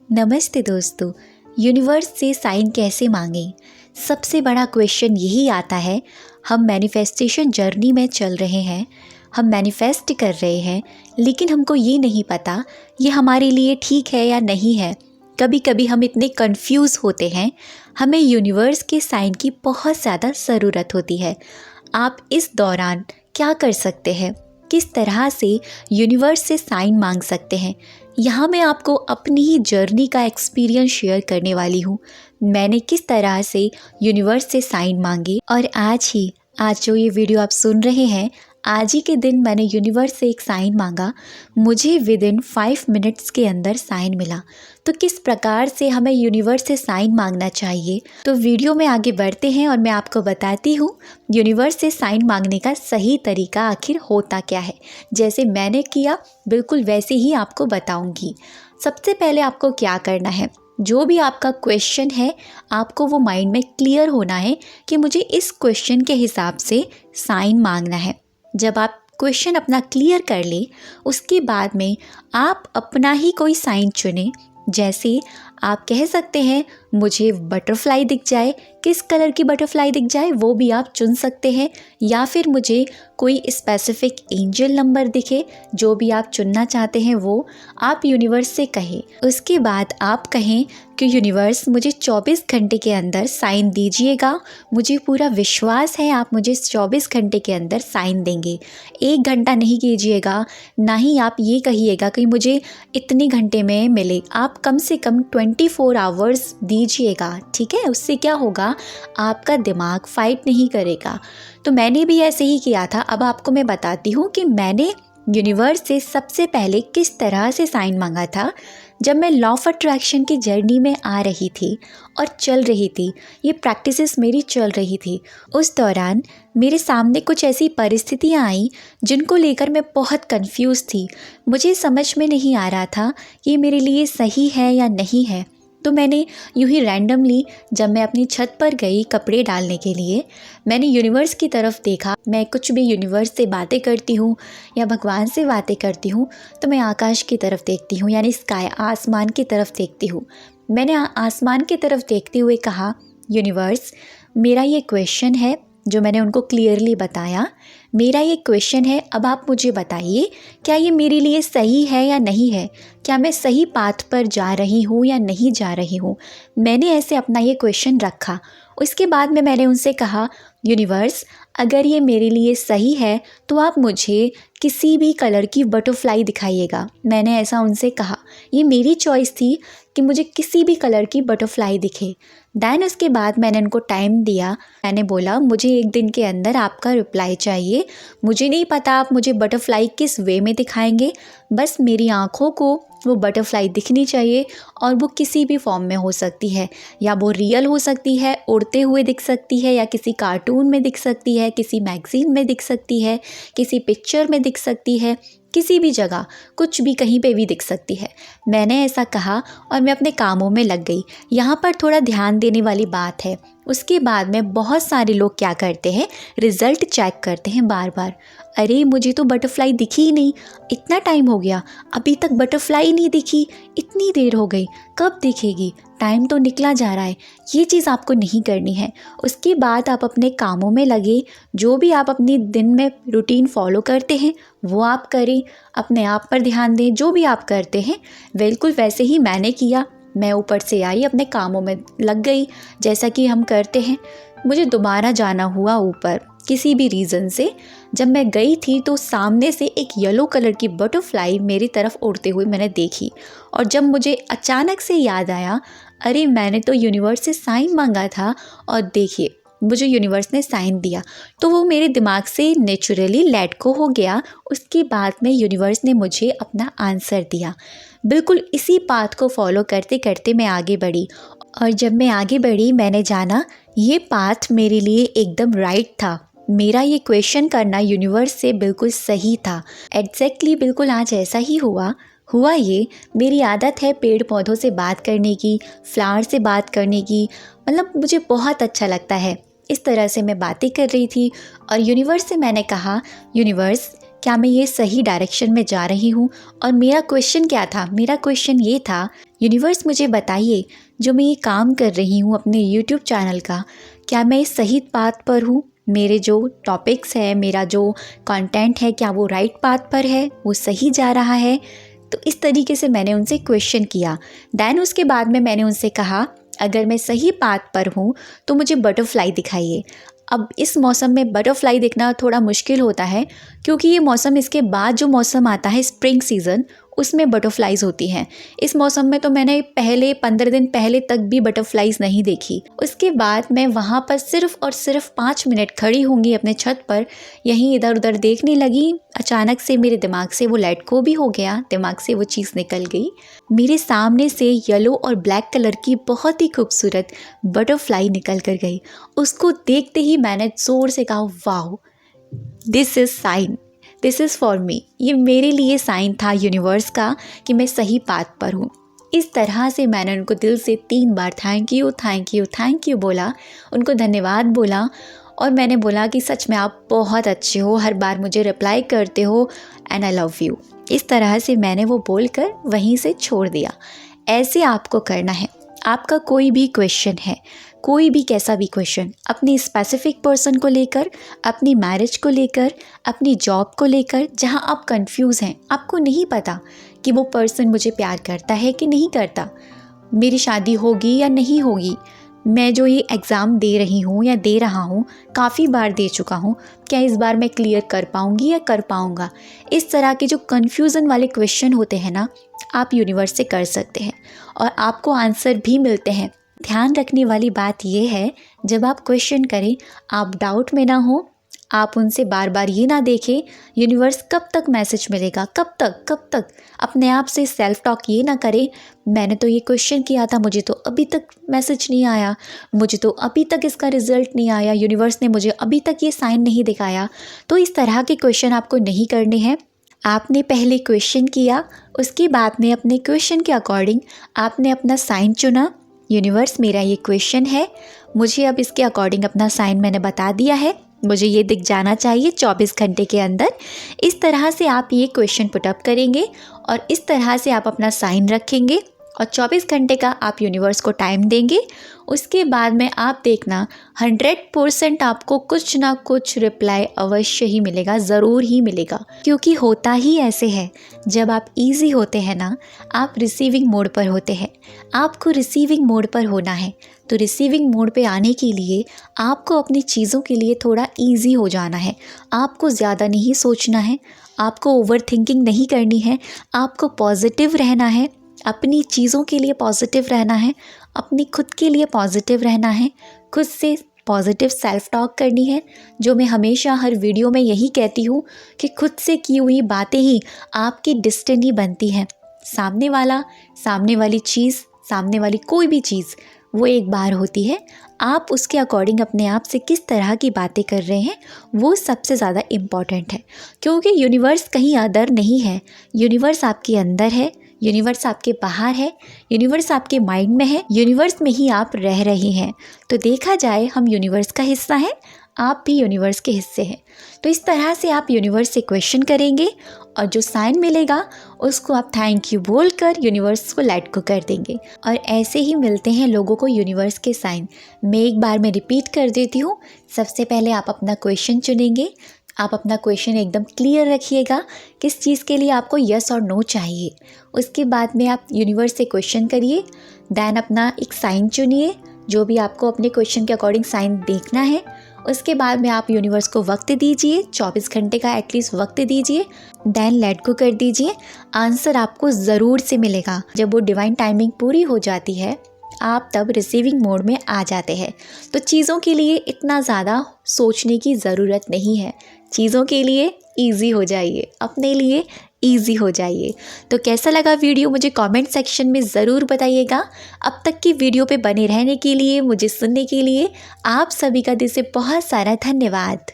नमस्ते दोस्तों। यूनिवर्स से साइन कैसे मांगें? सबसे बड़ा क्वेश्चन यही आता है। हम मैनिफेस्टेशन जर्नी में चल रहे हैं, हम मैनिफेस्ट कर रहे हैं, लेकिन हमको ये नहीं पता ये हमारे लिए ठीक है या नहीं है। कभी कभी हम इतने कंफ्यूज होते हैं। हमें यूनिवर्स के साइन की बहुत ज़्यादा ज़रूरत होती है। आप इस दौरान क्या कर सकते हैं? किस तरह से यूनिवर्स से साइन मांग सकते हैं? यहाँ मैं आपको अपनी ही जर्नी का एक्सपीरियंस शेयर करने वाली हूँ। मैंने किस तरह से यूनिवर्स से साइन मांगे और आज जो ये वीडियो आप सुन रहे हैं, आज ही के दिन मैंने यूनिवर्स से एक साइन मांगा। मुझे विदिन 5 मिनट्स के अंदर साइन मिला। तो किस प्रकार से हमें यूनिवर्स से साइन मांगना चाहिए, तो वीडियो में आगे बढ़ते हैं और मैं आपको बताती हूँ यूनिवर्स से साइन मांगने का सही तरीका आखिर होता क्या है। जैसे मैंने किया बिल्कुल वैसे ही आपको बताऊँगी। सबसे पहले आपको क्या करना है, जो भी आपका क्वेश्चन है आपको वो माइंड में क्लियर होना है कि मुझे इस क्वेश्चन के हिसाब से साइन मांगना है। जब आप क्वेश्चन अपना क्लियर कर ले, उसके बाद में आप अपना ही कोई साइन चुने। जैसे आप कह सकते हैं मुझे बटरफ्लाई दिख जाए, किस कलर की बटरफ्लाई दिख जाए वो भी आप चुन सकते हैं, या फिर मुझे कोई स्पेसिफिक एंजल नंबर दिखे, जो भी आप चुनना चाहते हैं वो आप यूनिवर्स से कहें। उसके बाद आप कहें कि यूनिवर्स मुझे 24 घंटे के अंदर साइन दीजिएगा। मुझे पूरा विश्वास है आप मुझे 24 घंटे के अंदर साइन देंगे। 1 घंटा नहीं कीजिएगा, ना ही आप ये कहिएगा कि मुझे इतने घंटे में मिले। आप कम से कम 24 आवर्स दीजिएगा, ठीक है। उससे क्या होगा, आपका दिमाग फाइट नहीं करेगा। तो मैंने भी ऐसे ही किया था। अब आपको मैं बताती हूँ कि मैंने यूनिवर्स से सबसे पहले किस तरह से साइन मांगा था। जब मैं लॉ ऑफ अट्रैक्शन की जर्नी में आ रही थी और चल रही थी, ये प्रैक्टिसेस मेरी चल रही थी, उस दौरान मेरे सामने कुछ ऐसी परिस्थितियाँ आई जिनको लेकर मैं बहुत कंफ्यूज थी। मुझे समझ में नहीं आ रहा था कि मेरे लिए सही है या नहीं है। तो मैंने यूं ही रैंडमली जब मैं अपनी छत पर गई कपड़े डालने के लिए, मैंने यूनिवर्स की तरफ देखा। मैं कुछ भी यूनिवर्स से बातें करती हूँ या भगवान से बातें करती हूँ तो मैं आकाश की तरफ देखती हूँ, यानी स्काई, आसमान की तरफ देखती हूँ। मैंने आसमान की तरफ देखते हुए कहा, यूनिवर्स मेरा ये क्वेश्चन है, जो मैंने उनको क्लियरली बताया। मेरा ये क्वेश्चन है, अब आप मुझे बताइए क्या ये मेरे लिए सही है या नहीं है, क्या मैं सही पाथ पर जा रही हूँ या नहीं जा रही हूँ। मैंने ऐसे अपना ये क्वेश्चन रखा। उसके बाद में मैंने उनसे कहा, यूनिवर्स अगर ये मेरे लिए सही है तो आप मुझे किसी भी कलर की बटरफ्लाई दिखाइएगा। मैंने ऐसा उनसे कहा। ये मेरी चॉइस थी कि मुझे किसी भी कलर की बटरफ्लाई दिखे। दैन उसके बाद मैंने उनको टाइम दिया। मैंने बोला मुझे 1 दिन के अंदर आपका रिप्लाई चाहिए। मुझे नहीं पता आप मुझे बटरफ्लाई किस वे में दिखाएंगे, बस मेरी आँखों को वो बटरफ्लाई दिखनी चाहिए और वो किसी भी फॉर्म में हो सकती है, या वो रियल हो सकती है, उड़ते हुए दिख सकती है, या किसी कार्टून में दिख सकती है, किसी मैगज़ीन में दिख सकती है, किसी पिक्चर में दिख सकती है, किसी भी जगह, कुछ भी कहीं पे भी दिख सकती है। मैंने ऐसा कहा और मैं अपने कामों में लग गई। यहाँ पर थोड़ा ध्यान देने वाली बात है। उसके बाद में बहुत सारे लोग क्या करते हैं, रिज़ल्ट चेक करते हैं बार बार। अरे मुझे तो बटरफ्लाई दिखी ही नहीं, इतना टाइम हो गया अभी तक बटरफ्लाई नहीं दिखी, इतनी देर हो गई, कब दिखेगी, टाइम तो निकला जा रहा है। ये चीज़ आपको नहीं करनी है। उसके बाद आप अपने कामों में लगे। जो भी आप अपनी दिन में रूटीन फॉलो करते हैं वो आप करें, अपने आप पर ध्यान दें। जो भी आप करते हैं बिल्कुल वैसे ही मैंने किया। मैं ऊपर से आई, अपने कामों में लग गई जैसा कि हम करते हैं। मुझे दोबारा जाना हुआ ऊपर किसी भी रीज़न से। जब मैं गई थी तो सामने से एक येलो कलर की बटरफ्लाई मेरी तरफ उड़ते हुए मैंने देखी। और जब मुझे अचानक से याद आया, अरे मैंने तो यूनिवर्स से साइन मांगा था और देखिए मुझे यूनिवर्स ने साइन दिया। तो वो मेरे दिमाग से नेचुरली लेट गो हो गया। उसके बाद में यूनिवर्स ने मुझे अपना आंसर दिया। बिल्कुल इसी पाथ को फॉलो करते करते मैं आगे बढ़ी, और जब मैं आगे बढ़ी मैंने जाना ये पाथ मेरे लिए एकदम राइट था। मेरा ये क्वेश्चन करना यूनिवर्स से बिल्कुल सही था। एग्जैक्टली बिल्कुल आज ऐसा ही हुआ। ये मेरी आदत है पेड़ पौधों से बात करने की, फ्लावर से बात करने की, मतलब मुझे बहुत अच्छा लगता है। इस तरह से मैं बातें कर रही थी और यूनिवर्स से मैंने कहा, यूनिवर्स क्या मैं ये सही डायरेक्शन में जा रही हूँ? और मेरा क्वेश्चन क्या था? मेरा क्वेश्चन ये था, यूनिवर्स मुझे बताइए, जो मैं ये काम कर रही हूँ अपने यूट्यूब चैनल का, क्या मैं सही पाथ पर हूँ? मेरे जो टॉपिक्स है, मेरा जो कंटेंट है, क्या वो राइट पाथ पर है? वो सही जा रहा है? तो इस तरीके से मैंने उनसे क्वेश्चन किया। दैन उसके बाद में मैंने उनसे कहा, अगर मैं सही पाथ पर हूँ तो मुझे बटरफ्लाई दिखाइए। अब इस मौसम में बटरफ्लाई देखना थोड़ा मुश्किल होता है, क्योंकि ये मौसम, इसके बाद जो मौसम आता है स्प्रिंग सीज़न, उसमें बटरफ्लाइज होती हैं। इस मौसम में तो मैंने पहले 15 दिन पहले तक भी बटरफ्लाइज नहीं देखी। उसके बाद मैं वहाँ पर सिर्फ और सिर्फ 5 मिनट खड़ी होंगी अपने छत पर, यहीं इधर उधर देखने लगी। अचानक से मेरे दिमाग से वो लेट गो भी हो गया, दिमाग से वो चीज़ निकल गई। मेरे सामने से येलो और ब्लैक कलर की बहुत ही खूबसूरत बटरफ्लाई निकल कर गई। उसको देखते ही मैंने ज़ोर से कहा, वाह, this is sine, this is for me. ये मेरे लिए साइन था यूनिवर्स का कि मैं सही पाथ पर हूँ। इस तरह से मैंने उनको दिल से 3 बार thank you thank you thank you बोला, उनको धन्यवाद बोला। और मैंने बोला कि सच में आप बहुत अच्छे हो, हर बार मुझे रिप्लाई करते हो, एंड आई लव यू। इस तरह से मैंने वो बोलकर वहीं से छोड़ दिया। ऐसे आपको करना है। आपका कोई भी क्वेश्चन है, कोई भी कैसा भी क्वेश्चन, अपने स्पेसिफिक पर्सन को लेकर, अपनी मैरिज को लेकर, अपनी जॉब को लेकर, जहां आप कंफ्यूज हैं, आपको नहीं पता कि वो पर्सन मुझे प्यार करता है कि नहीं करता, मेरी शादी होगी या नहीं होगी, मैं जो ये एग्ज़ाम दे रही हूँ या दे रहा हूँ, काफ़ी बार दे चुका हूँ, क्या इस बार मैं क्लियर कर पाऊँगी या कर पाऊँगा। इस तरह के जो कन्फ्यूज़न वाले क्वेश्चन होते हैं ना, आप यूनिवर्स से कर सकते हैं और आपको आंसर भी मिलते हैं। ध्यान रखने वाली बात यह है, जब आप क्वेश्चन करें, आप डाउट में ना हो, आप उनसे बार बार ये ना देखें यूनिवर्स कब तक मैसेज मिलेगा, कब तक। अपने आप से सेल्फ टॉक ये ना करें, मैंने तो ये क्वेश्चन किया था, मुझे तो अभी तक मैसेज नहीं आया, मुझे तो अभी तक इसका रिजल्ट नहीं आया, यूनिवर्स ने मुझे अभी तक ये साइन नहीं दिखाया। तो इस तरह के क्वेश्चन आपको नहीं करने हैं। आपने पहले क्वेश्चन किया, उसके बाद में अपने क्वेश्चन के अकॉर्डिंग आपने अपना साइन चुना। यूनिवर्स, मेरा ये क्वेश्चन है, मुझे अब इसके अकॉर्डिंग अपना साइन मैंने बता दिया है, मुझे ये दिख जाना चाहिए 24 घंटे के अंदर। इस तरह से आप ये क्वेश्चन पुटअप करेंगे और इस तरह से आप अपना साइन रखेंगे और 24 घंटे का आप यूनिवर्स को टाइम देंगे। उसके बाद में आप देखना 100% आपको कुछ ना कुछ रिप्लाई अवश्य ही मिलेगा, ज़रूर ही मिलेगा। क्योंकि होता ही ऐसे है, जब आप इजी होते हैं ना, आप रिसीविंग मोड पर होते हैं। आपको रिसीविंग मोड पर होना है, तो रिसीविंग मोड पे आने के लिए आपको अपनी चीज़ों के लिए थोड़ा इजी हो जाना है। आपको ज़्यादा नहीं सोचना है, आपको ओवर थिंकिंग नहीं करनी है, आपको पॉजिटिव रहना है, अपनी चीज़ों के लिए पॉजिटिव रहना है, अपनी खुद के लिए पॉजिटिव रहना है, खुद से पॉजिटिव सेल्फ टॉक करनी है। जो मैं हमेशा हर वीडियो में यही कहती हूँ कि खुद से की हुई बातें ही आपकी डेस्टिनी बनती हैं। सामने वाली चीज़, सामने वाली कोई भी चीज़, वो एक बार होती है। आप उसके अकॉर्डिंग अपने आप से किस तरह की बातें कर रहे हैं, वो सबसे ज़्यादा इम्पॉर्टेंट है। क्योंकि यूनिवर्स कहीं अदर नहीं है, यूनिवर्स आपके अंदर है, यूनिवर्स आपके बाहर है, यूनिवर्स आपके माइंड में है, यूनिवर्स में ही आप रह रहे हैं। तो देखा जाए, हम यूनिवर्स का हिस्सा हैं, आप भी यूनिवर्स के हिस्से हैं। तो इस तरह से आप यूनिवर्स से क्वेश्चन करेंगे और जो साइन मिलेगा उसको आप थैंक यू बोलकर यूनिवर्स को लेट गो कर देंगे। और ऐसे ही मिलते हैं लोगों को यूनिवर्स के साइन। मैं एक बार में रिपीट कर देती हूँ। सबसे पहले आप अपना क्वेश्चन चुनेंगे, आप अपना क्वेश्चन एकदम क्लियर रखिएगा, किस चीज़ के लिए आपको यस और नो चाहिए। उसके बाद में आप यूनिवर्स से क्वेश्चन करिए, दैन अपना एक साइन चुनिए, जो भी आपको अपने क्वेश्चन के अकॉर्डिंग साइन देखना है। उसके बाद में आप यूनिवर्स को वक्त दीजिए, 24 घंटे का एटलीस्ट वक्त दीजिए, दैन लेट गो कर दीजिए। आंसर आपको ज़रूर से मिलेगा। जब वो डिवाइन टाइमिंग पूरी हो जाती है, आप तब रिसीविंग मोड में आ जाते हैं। तो चीज़ों के लिए इतना ज़्यादा सोचने की ज़रूरत नहीं है, चीज़ों के लिए ईजी हो जाइए, अपने लिए ईजी हो जाइए। तो कैसा लगा वीडियो, मुझे कमेंट सेक्शन में ज़रूर बताइएगा। अब तक की वीडियो पे बने रहने के लिए, मुझे सुनने के लिए आप सभी का दिल से बहुत सारा धन्यवाद।